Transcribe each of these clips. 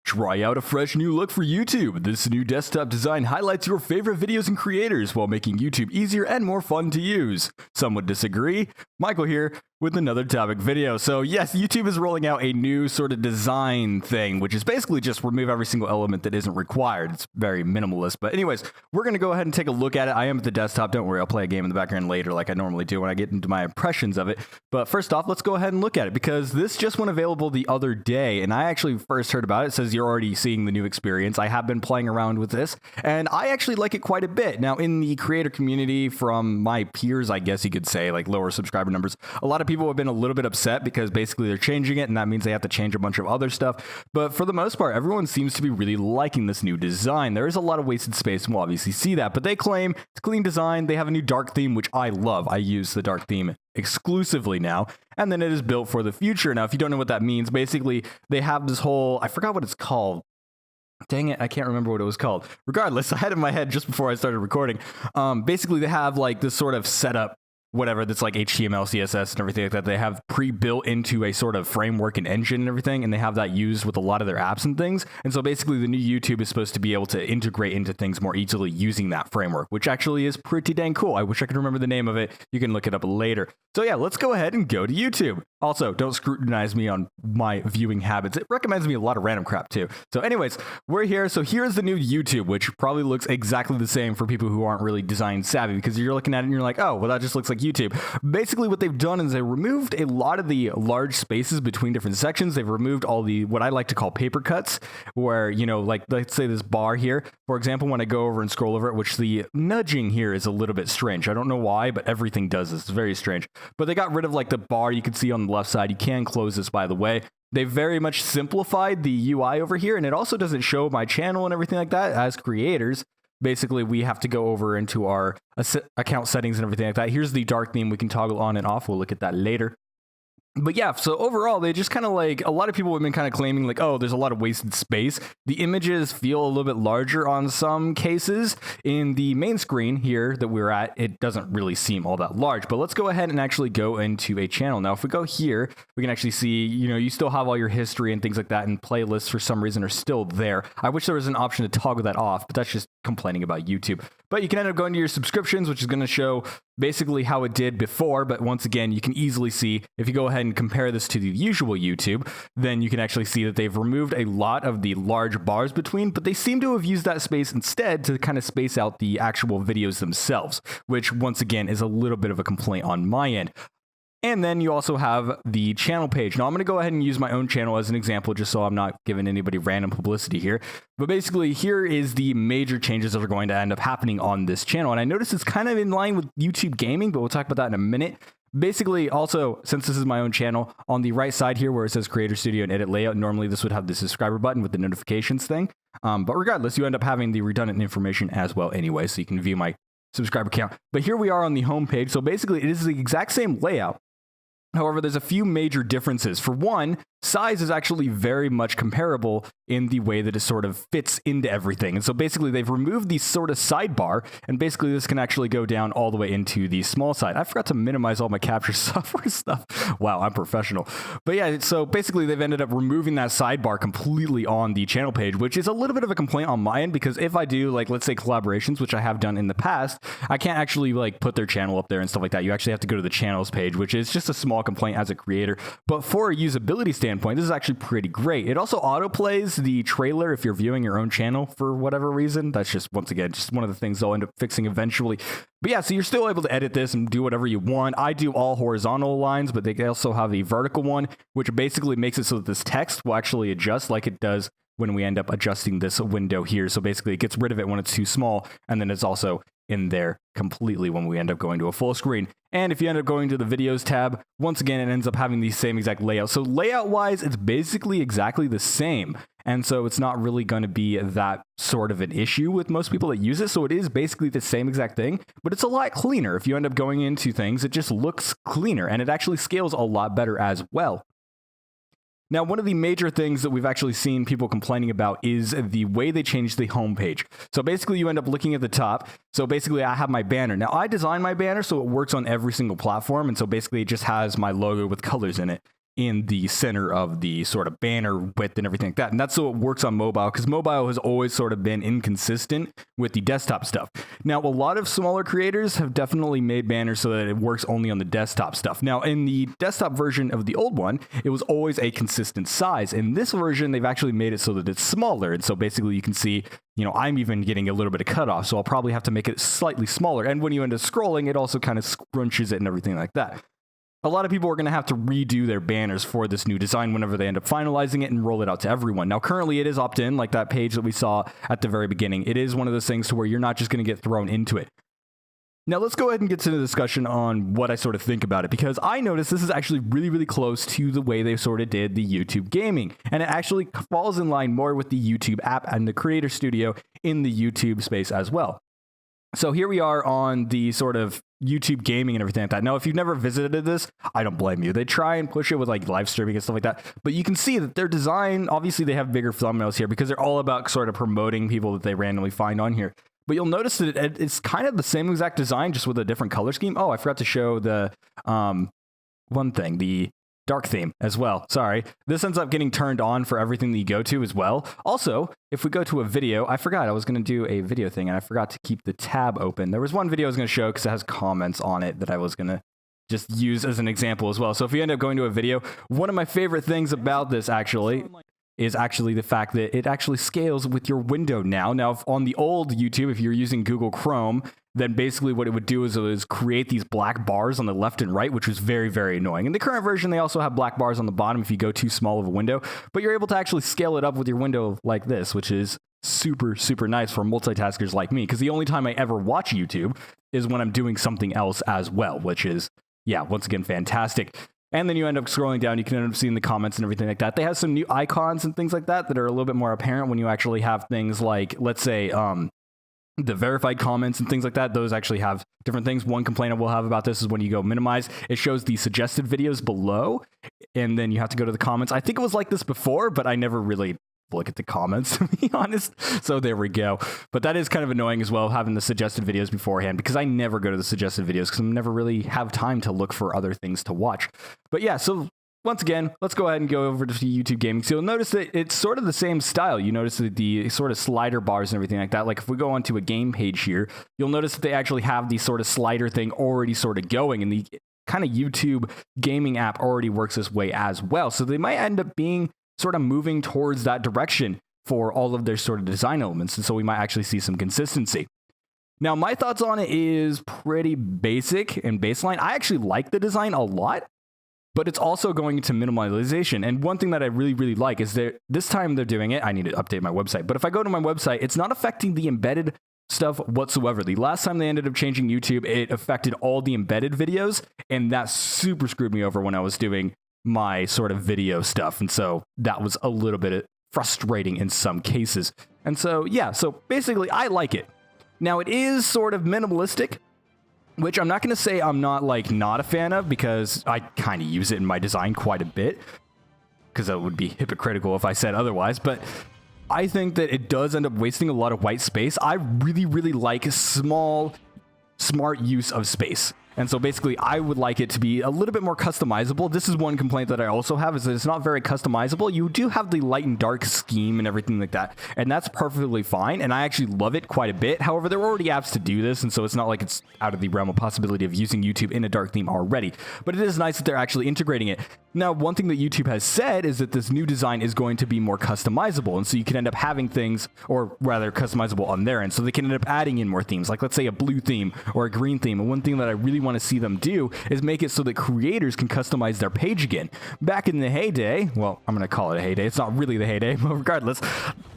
Try out a fresh new look for YouTube. This new desktop design highlights your favorite videos and creators while making YouTube easier and more fun to use. Some would disagree. Michael here with another topic video. So yes, YouTube is rolling out a new sort of design thing, which is basically just remove every single element that isn't required. It's very minimalist. But anyways, we're going to go ahead and take a look at it. I am at the desktop. Don't worry, I'll play a game in the background later like I normally do when I get into my impressions of it. But first off, let's go ahead and look at it because this just went available the other day and I actually first heard about it. It says you're already seeing the new experience. I have been playing around with this and I actually like it quite a bit. Now in the creator community, from my peers, I guess you could say, like lower subscriber numbers, a lot of people have been a little bit upset because basically they're changing it and that means they have to change a bunch of other stuff. But for the most part, everyone seems to be really liking this new design. There is a lot of wasted space and we'll obviously see that, but they claim it's clean design. They have a new dark theme, which I love. I use the dark theme exclusively now, and then it is built for the future. Now, if you don't know what that means, basically they have this whole, I forgot what it's called. Dang it, I can't remember what it was called. Regardless, I had it in my head just before I started recording. Basically, they have like this sort of setup, whatever, that's like HTML, CSS, and everything like that. They have pre-built into a sort of framework and engine and everything, and they have that used with a lot of their apps and things. And so basically, the new YouTube is supposed to be able to integrate into things more easily using that framework, which actually is pretty dang cool. I wish I could remember the name of it. You can look it up later. So yeah, let's go ahead and go to YouTube. Also, don't scrutinize me on my viewing habits. It recommends me a lot of random crap too. So anyways, we're here. So here's the new YouTube, which probably looks exactly the same for people who aren't really design savvy, because you're looking at it and you're like, oh, well, that just looks like YouTube. Basically, what they've done is they removed a lot of the large spaces between different sections. They've removed all the, what I like to call paper cuts, where, you know, like let's say this bar here, for example, when I go over and scroll over it, which the nudging here is a little bit strange. I don't know why, but everything does this. It's very strange. But they got rid of like the bar you can see on the left side. You can close this, by the way. They very much simplified the UI over here, and it also doesn't show my channel and everything like that. As creators, basically, we have to go over into our account settings and everything like that. Here's the dark theme. We can toggle on and off. We'll look at that later. But yeah, so overall, they just kind of like, a lot of people have been kind of claiming like, oh, there's a lot of wasted space. The images feel a little bit larger on some cases. In the main screen here that we're at, it doesn't really seem all that large. But let's go ahead and actually go into a channel. Now, if we go here, we can actually see, you know, you still have all your history and things like that, and playlists for some reason are still there. I wish there was an option to toggle that off, but that's just complaining about YouTube. But you can end up going to your subscriptions, which is going to show basically how it did before. But once again, you can easily see, if you go ahead and compare this to the usual YouTube, then you can actually see that they've removed a lot of the large bars between, but they seem to have used that space instead to kind of space out the actual videos themselves, which once again is a little bit of a complaint on my end. And then you also have the channel page. Now I'm going to go ahead and use my own channel as an example, just so I'm not giving anybody random publicity here. But basically, here is the major changes that are going to end up happening on this channel. And I noticed it's kind of in line with YouTube gaming, but we'll talk about that in a minute. Basically, also, since this is my own channel, on the right side here where it says Creator Studio and Edit Layout, normally this would have the subscriber button with the notifications thing. But regardless, you end up having the redundant information as well anyway, so you can view my subscriber count. But here we are on the home page. So basically, it is the exact same layout. However, there's a few major differences. For one, size is actually very much comparable in the way that it sort of fits into everything. And so basically they've removed the sort of sidebar, and basically this can actually go down all the way into the small side. I forgot to minimize all my capture software stuff. Wow, I'm professional. But yeah, so basically they've ended up removing that sidebar completely on the channel page, which is a little bit of a complaint on my end, because if I do, like, let's say collaborations, which I have done in the past, I can't actually like put their channel up there and stuff like that. You actually have to go to the channels page, which is just a small complaint as a creator. But for a usability standpoint, this is actually pretty great. It also autoplays the trailer if you're viewing your own channel for whatever reason. That's just, once again, just one of the things they'll end up fixing eventually. But yeah, so you're still able to edit this and do whatever you want. I do all horizontal lines, but they also have a vertical one, which basically makes it so that this text will actually adjust like it does when we end up adjusting this window here. So basically it gets rid of it when it's too small, and then it's also in there completely when we end up going to a full screen. And if you end up going to the videos tab, once again, it ends up having the same exact layout. So layout wise, it's basically exactly the same. And so it's not really going to be that sort of an issue with most people that use it. So it is basically the same exact thing, but it's a lot cleaner. If you end up going into things, it just looks cleaner, and it actually scales a lot better as well. Now, one of the major things that we've actually seen people complaining about is the way they changed the homepage. So basically, you end up looking at the top. So basically, I have my banner. Now, I designed my banner so it works on every single platform. And so basically, it just has my logo with colors in it. in the center of the sort of banner width and everything like that. And that's so it works on mobile, because mobile has always sort of been inconsistent with the desktop stuff. Now, a lot of smaller creators have definitely made banners so that it works only on the desktop stuff. Now, in the desktop version of the old one, it was always a consistent size. In this version, they've actually made it so that it's smaller. And so basically you can see, I'm even getting a little bit of cutoff, so I'll probably have to make it slightly smaller. And when you end up scrolling, it also kind of scrunches it and everything like that. A lot of people are going to have to redo their banners for this new design whenever they end up finalizing it and roll it out to everyone. Now, currently it is opt-in, like that page that we saw at the very beginning. It is one of those things to where you're not just going to get thrown into it. Now, let's go ahead and get to the discussion on what I sort of think about it, because I noticed this is actually really, really close to the way they sort of did the YouTube gaming. And it actually falls in line more with the YouTube app and the Creator Studio in the YouTube space as well. So here we are on the sort of YouTube gaming and everything like that. Now, if you've never visited this, I don't blame you. They try and push it with like live streaming and stuff like that. But you can see that their design, obviously they have bigger thumbnails here because they're all about sort of promoting people that they randomly find on here. But you'll notice that it's kind of the same exact design, just with a different color scheme. Oh, I forgot to show the one thing, the dark theme as well. Sorry. This ends up getting turned on for everything that you go to as well. Also, if we go to a video, I forgot I was going to do a video thing and I forgot to keep the tab open. There was one video I was going to show because it has comments on it that I was going to just use as an example as well. So if you end up going to a video, one of my favorite things about this is actually the fact that it actually scales with your window now. Now, if on the old YouTube, if you're using Google Chrome, then basically what it would do is create these black bars on the left and right, which was very, very annoying. In the current version, they also have black bars on the bottom if you go too small of a window, but you're able to actually scale it up with your window like this, which is super, super nice for multitaskers like me, because the only time I ever watch YouTube is when I'm doing something else as well, which is, yeah, once again, fantastic. And then you end up scrolling down, you can end up seeing the comments and everything like that. They have some new icons and things like that that are a little bit more apparent when you actually have things like, let's say, the verified comments and things like that. Those actually have different things. One complaint I will have about this is when you go minimize, it shows the suggested videos below, and then you have to go to the comments. I think it was like this before, but I never really look at the comments, to be honest. So there we go. But that is kind of annoying as well, having the suggested videos beforehand, because I never go to the suggested videos because I never really have time to look for other things to watch. But yeah, so once again, let's go ahead and go over to YouTube gaming. So you'll notice that it's sort of the same style. You notice that the sort of slider bars and everything like that. Like if we go onto a game page here, you'll notice that they actually have the sort of slider thing already sort of going, and the kind of YouTube gaming app already works this way as well. So they might end up being sort of moving towards that direction for all of their sort of design elements. And so we might actually see some consistency. Now, my thoughts on it is pretty basic and baseline. I actually like the design a lot, but it's also going into minimalization. And one thing that I really, really like is that this time they're doing it. I need to update my website. But if I go to my website, it's not affecting the embedded stuff whatsoever. The last time they ended up changing YouTube, it affected all the embedded videos. And that super screwed me over when I was doing my sort of video stuff. And so that was a little bit frustrating in some cases. And so, yeah, so basically I like it. Now it is sort of minimalistic, which I'm not going to say I'm not a fan of, because I kind of use it in my design quite a bit, because that would be hypocritical if I said otherwise. But I think that it does end up wasting a lot of white space. I really, really like small, smart use of space. And so basically, I would like it to be a little bit more customizable. This is one complaint that I also have, is that it's not very customizable. You do have the light and dark scheme and everything like that, and that's perfectly fine, and I actually love it quite a bit. However, there are already apps to do this, and so it's not like it's out of the realm of possibility of using YouTube in a dark theme already. But it is nice that they're actually integrating it. Now, one thing that YouTube has said is that this new design is going to be more customizable, and so you can end up having things, or rather customizable on their end, so they can end up adding in more themes, like let's say a blue theme or a green theme. And one thing that I really want to see them do is make it so that creators can customize their page again. Back in the heyday, well, I'm going to call it a heyday. It's not really the heyday, but regardless,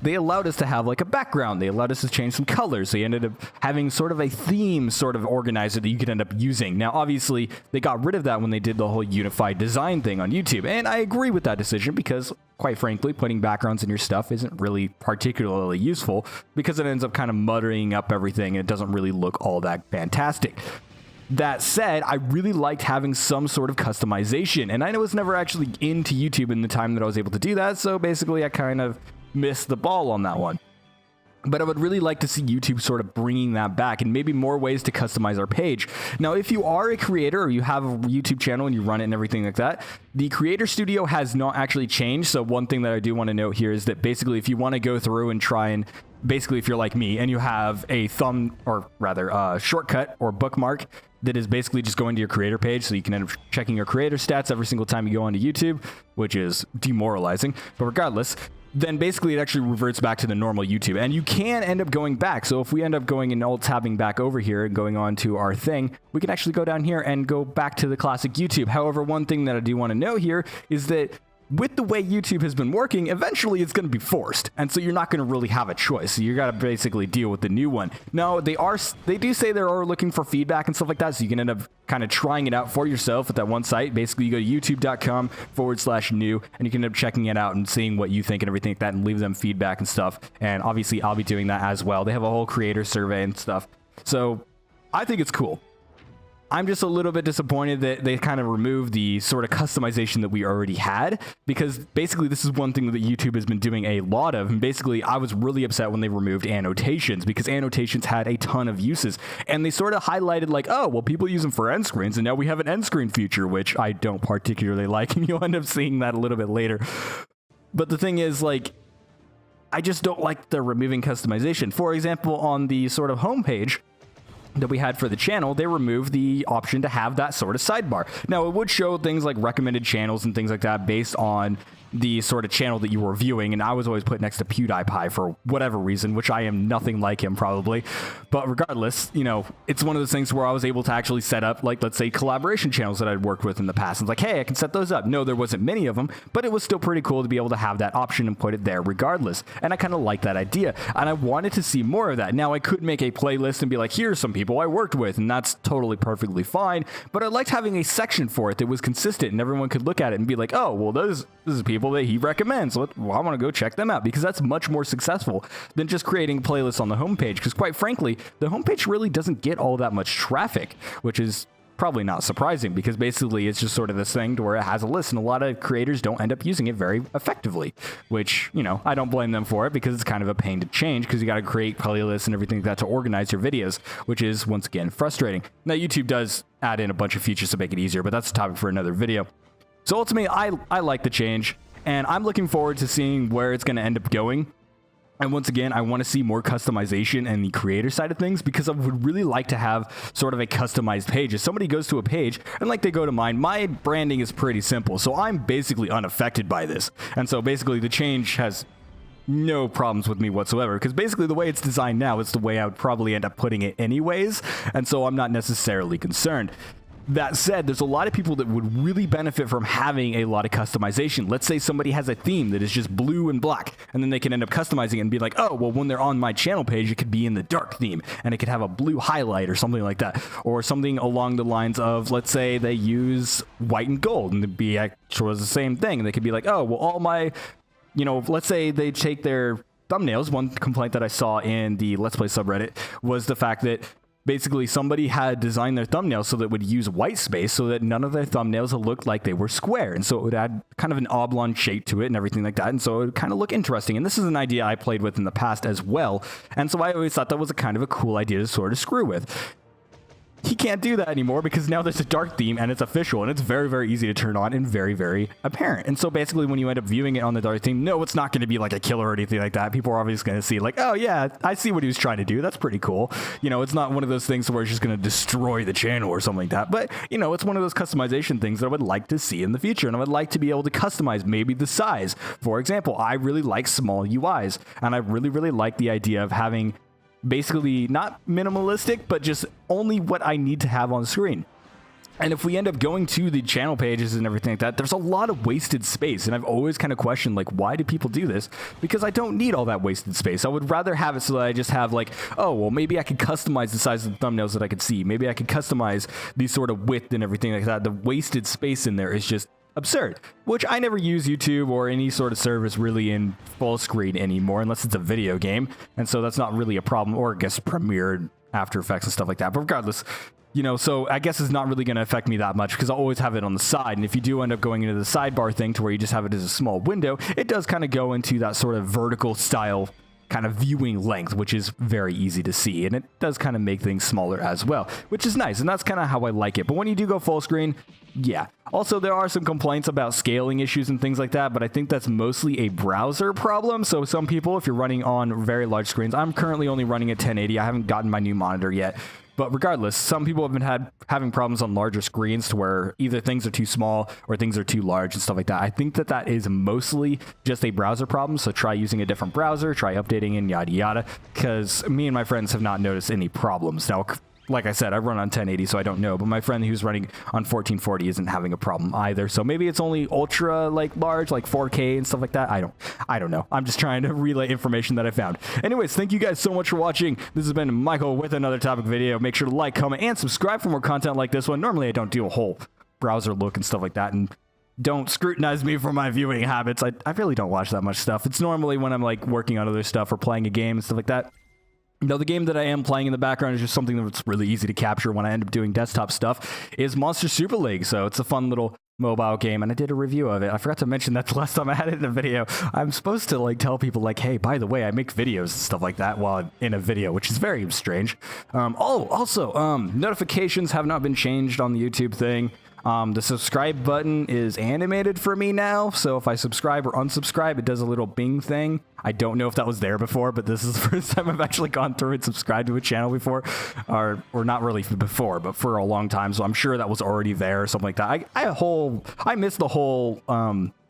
they allowed us to have like a background. They allowed us to change some colors. They ended up having sort of a theme sort of organizer that you could end up using. Now, obviously, they got rid of that when they did the whole unified design thing on YouTube. And I agree with that decision, because quite frankly, putting backgrounds in your stuff isn't really particularly useful, because it ends up kind of muttering up everything and it doesn't really look all that fantastic. That said, I really liked having some sort of customization, and I was never actually into YouTube in the time that I was able to do that, so basically I kind of missed the ball on that one. But I would really like to see YouTube sort of bringing that back and maybe more ways to customize our page. Now, if you are a creator or you have a YouTube channel and you run it and everything like that, the Creator Studio has not actually changed. So one thing that I do want to note here is that basically if you want to go through and try and basically if you're like me and you have a shortcut or bookmark that is basically just going to your creator page, so you can end up checking your creator stats every single time you go onto YouTube, which is demoralizing. But regardless, then basically it actually reverts back to the normal YouTube, and you can end up going back. So if we end up going and alt-tabbing back over here and going on to our thing, we can actually go down here and go back to the classic YouTube. However, one thing that I do want to note here is that with the way YouTube has been working, eventually it's going to be forced. And so you're not going to really have a choice. So you got to basically deal with the new one. Now, they do say they are looking for feedback and stuff like that. So you can end up kind of trying it out for yourself at that one site. Basically, you go to youtube.com/new, and you can end up checking it out and seeing what you think and everything like that and leave them feedback and stuff. And obviously, I'll be doing that as well. They have a whole creator survey and stuff. So I think it's cool. I'm just a little bit disappointed that they kind of removed the sort of customization that we already had, because basically this is one thing that YouTube has been doing a lot of. And basically I was really upset when they removed annotations, because annotations had a ton of uses, and they sort of highlighted like, oh, well, people use them for end screens, and now we have an end screen feature, which I don't particularly like, and you'll end up seeing that a little bit later. But the thing is, like, I just don't like the removing customization. For example, on the sort of homepage that we had for the channel, they removed the option to have that sort of sidebar. Now, it would show things like recommended channels and things like that based on the sort of channel that you were viewing, and I was always put next to PewDiePie for whatever reason, which I am nothing like him probably. But regardless, you know, it's one of those things where I was able to actually set up, like, let's say collaboration channels that I'd worked with in the past. And it's like, hey, I can set those up. No, there wasn't many of them, but it was still pretty cool to be able to have that option and put it there regardless. And I kind of like that idea, and I wanted to see more of that. Now, I could make a playlist and be like, here's some people I worked with, and that's totally perfectly fine, but I liked having a section for it that was consistent and everyone could look at it and be like, oh, well, this is people that he recommends. Well, I want to go check them out, because that's much more successful than just creating playlists on the homepage. Because quite frankly, the homepage really doesn't get all that much traffic, which is probably not surprising, because basically it's just sort of this thing to where it has a list, and a lot of creators don't end up using it very effectively, which, you know, I don't blame them for it, because it's kind of a pain to change, because you got to create playlists and everything like that to organize your videos, which is once again frustrating. Now, YouTube does add in a bunch of features to make it easier, but that's a topic for another video. So ultimately, I like the change, and I'm looking forward to seeing where it's going to end up going. And once again, I want to see more customization and the creator side of things, because I would really like to have sort of a customized page. If somebody goes to a page and like they go to mine, my branding is pretty simple, so I'm basically unaffected by this. And so basically the change has no problems with me whatsoever, because basically the way it's designed now is the way I would probably end up putting it anyways. And so I'm not necessarily concerned. That said, there's a lot of people that would really benefit from having a lot of customization. Let's say somebody has a theme that is just blue and black, and then they can end up customizing it and be like, oh, well, when they're on my channel page, it could be in the dark theme, and it could have a blue highlight or something like that. Or something along the lines of, let's say they use white and gold, and it'd be actually the same thing. And they could be like, oh, well, all my, you know, let's say they take their thumbnails. One complaint that I saw in the Let's Play subreddit was the fact that basically somebody had designed their thumbnails so that it would use white space, so that none of their thumbnails looked like they were square. And so it would add kind of an oblong shape to it and everything like that. And so it would kind of look interesting. And this is an idea I played with in the past as well. And so I always thought that was a kind of a cool idea to sort of screw with. He can't do that anymore, because now there's a dark theme and it's official, and it's very, very easy to turn on and very, very apparent. And so basically when you end up viewing it on the dark theme, no, it's not going to be like a killer or anything like that. People are obviously going to see like, oh yeah, I see what he was trying to do. That's pretty cool. You know, it's not one of those things where it's just going to destroy the channel or something like that. But, you know, it's one of those customization things that I would like to see in the future. And I would like to be able to customize maybe the size. For example, I really like small UIs, and I really, really like the idea of having basically not minimalistic, but just only what I need to have on screen. And if we end up going to the channel pages and everything like that, there's a lot of wasted space. And I've always kind of questioned, like, why do people do this? Because I don't need all that wasted space. I would rather have it so that I just have like, oh, well, maybe I could customize the size of the thumbnails that I could see. Maybe I could customize the sort of width and everything like that. The wasted space in there is just absurd, which I never use YouTube or any sort of service really in full screen anymore, unless it's a video game. And so that's not really a problem, or I guess Premiere, After Effects and stuff like that. But regardless, you know, so I guess it's not really going to affect me that much, because I always have it on the side. And if you do end up going into the sidebar thing to where you just have it as a small window, it does kind of go into that sort of vertical style kind of viewing length, which is very easy to see, and it does kind of make things smaller as well, which is nice, and that's kind of how I like it. But when you do go full screen, yeah. Also, there are some complaints about scaling issues and things like that, but I think that's mostly a browser problem. So some people, if you're running on very large screens, I'm currently only running at 1080. I haven't gotten my new monitor yet. But regardless, some people have been having problems on larger screens to where either things are too small or things are too large and stuff like that. I think that that is mostly just a browser problem. So try using a different browser, try updating and yada yada, because me and my friends have not noticed any problems. Now, like I said, I run on 1080, so I don't know, but my friend who's running on 1440 isn't having a problem either. So maybe it's only ultra like large, like 4K and stuff like that. I don't know. I'm just trying to relay information that I found. Anyways, thank you guys so much for watching. This has been Michael with another topic video. Make sure to like, comment, and subscribe for more content like this one. Normally, I don't do a whole browser look and stuff like that, and don't scrutinize me for my viewing habits. I really don't watch that much stuff. It's normally when I'm like working on other stuff or playing a game and stuff like that. No, the game that I am playing in the background is just something that's really easy to capture when I end up doing desktop stuff, is Monster Super League. So it's a fun little mobile game, and I did a review of it. I forgot to mention that the last time I had it in a video. I'm supposed to like tell people like, hey, by the way, I make videos and stuff like that while I'm in a video, which is very strange. Notifications have not been changed on the YouTube thing. The subscribe button is animated for me now, so if I subscribe or unsubscribe, it does a little bing thing. I don't know if that was there before, but this is the first time I've actually gone through and subscribed to a channel before, or not really before, but for a long time, so I'm sure that was already there or something like that. I missed the whole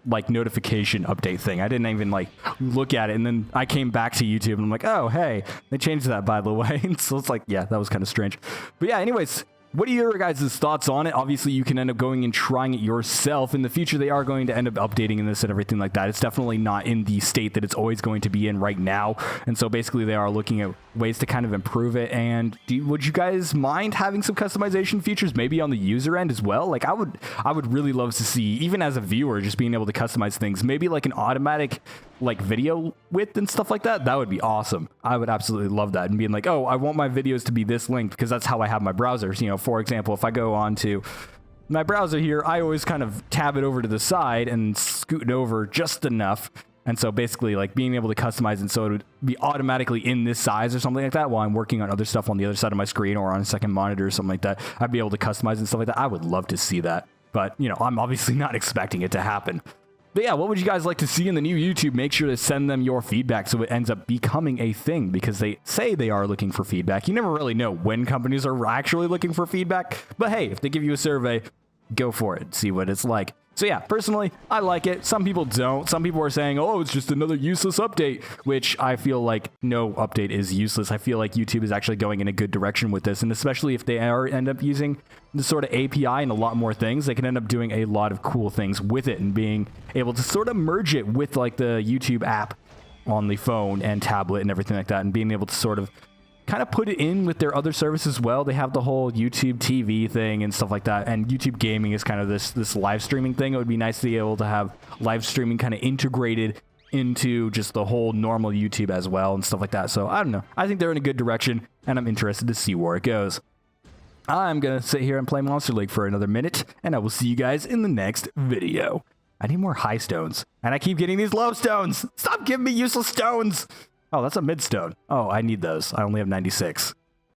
like notification update thing. I didn't even like look at it, and then I came back to YouTube and I'm like, oh hey, they changed that, by the way. And so it's like, yeah, that was kind of strange. But yeah, anyways, what are your guys' thoughts on it? Obviously, you can end up going and trying it yourself. In the future, they are going to end up updating this and everything like that. It's definitely not in the state that it's always going to be in right now. And so basically, they are looking at ways to kind of improve it. And would you guys mind having some customization features maybe on the user end as well? Like I would really love to see, even as a viewer, just being able to customize things. Maybe like an automatic like video width and stuff like that. That would be awesome. I would absolutely love that. And being like, oh, I want my videos to be this length because that's how I have my browsers. You know, for example, if I go on to my browser here, I always kind of tab it over to the side and scoot it over just enough. And so basically like being able to customize it so it would be automatically in this size or something like that while I'm working on other stuff on the other side of my screen or on a second monitor or something like that, I'd be able to customize and stuff like that. I would love to see that. But, you know, I'm obviously not expecting it to happen. But yeah, what would you guys like to see in the new YouTube? Make sure to send them your feedback so it ends up becoming a thing, because they say they are looking for feedback. You never really know when companies are actually looking for feedback. But hey, if they give you a survey, go for it. See what it's like. So yeah, personally, I like it. Some people don't. Some people are saying, oh, it's just another useless update, which I feel like no update is useless. I feel like YouTube is actually going in a good direction with this, and especially if they end up using the sort of API and a lot more things, they can end up doing a lot of cool things with it and being able to sort of merge it with like the YouTube app on the phone and tablet and everything like that, and being able to sort of kind of put it in with their other services as well. They have the whole YouTube TV thing and stuff like that, and YouTube gaming is kind of this live streaming thing. It would be nice to be able to have live streaming kind of integrated into just the whole normal YouTube as well and stuff like that. So I don't know. I think they're in a good direction, and I'm interested to see where it goes. I'm going to sit here and play Monster League for another minute, and I will see you guys in the next video. I need more high stones, and I keep getting these low stones. Stop giving me useless stones. Oh, that's a mid stone. Oh, I need those. I only have 96.